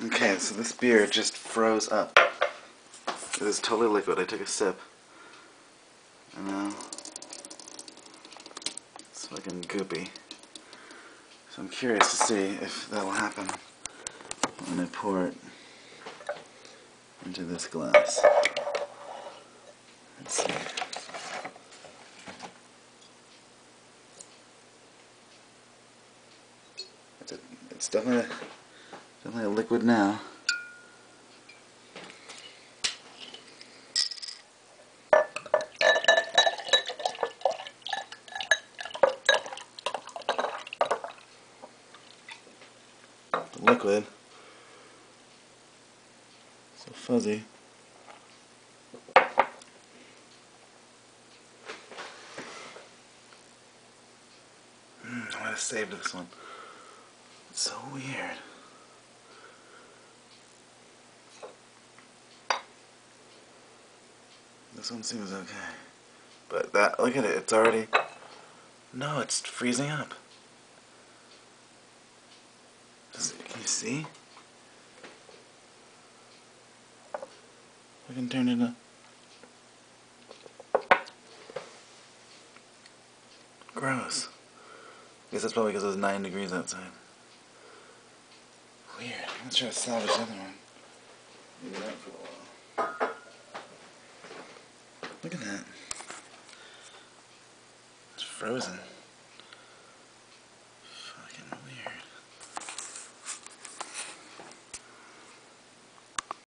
Okay, so this beer just froze up. It is totally liquid. I took a sip. And now it's fucking goopy. So I'm curious to see if that'll happen when I pour it into this glass. Let's see. It's definitely a liquid now. The liquid, so fuzzy. I might have saved this one. It's so weird. This one seems okay. But that, look at it, it's already, no, it's freezing up. Can you see? I can turn it up. Gross. I guess that's probably because it was 9 degrees outside. Weird. I'm gonna try to salvage the other one. Leave it out for a while. Look at that. It's frozen.